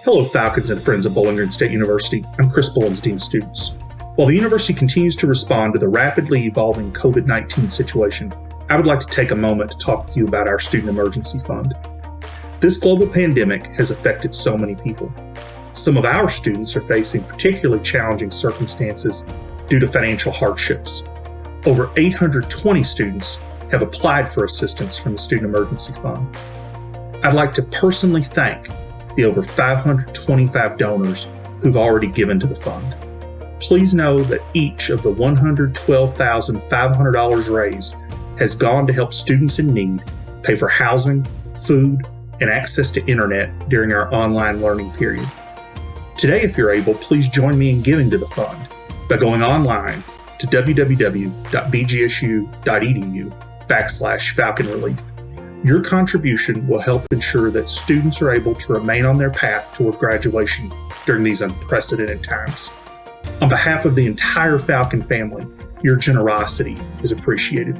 Hello, Falcons and friends of Bowling Green State University. I'm Chris Bullins, Dean of Students. While the university continues to respond to the rapidly evolving COVID-19 situation, I would like to take a moment to talk with you about our Student Emergency Fund. This global pandemic has affected so many people. Some of our students are facing particularly challenging circumstances due to financial hardships. Over 820 students have applied for assistance from the Student Emergency Fund. I'd like to personally thank the over 525 donors who've already given to the fund. Please know that each of the $112,500 raised has gone to help students in need pay for housing, food, and access to internet during our online learning period. Today, if you're able, please join me in giving to the fund by going online to www.bgsu.edu/Falcon Relief. Your contribution will help ensure that students are able to remain on their path toward graduation during these unprecedented times. On behalf of the entire Falcon family, your generosity is appreciated.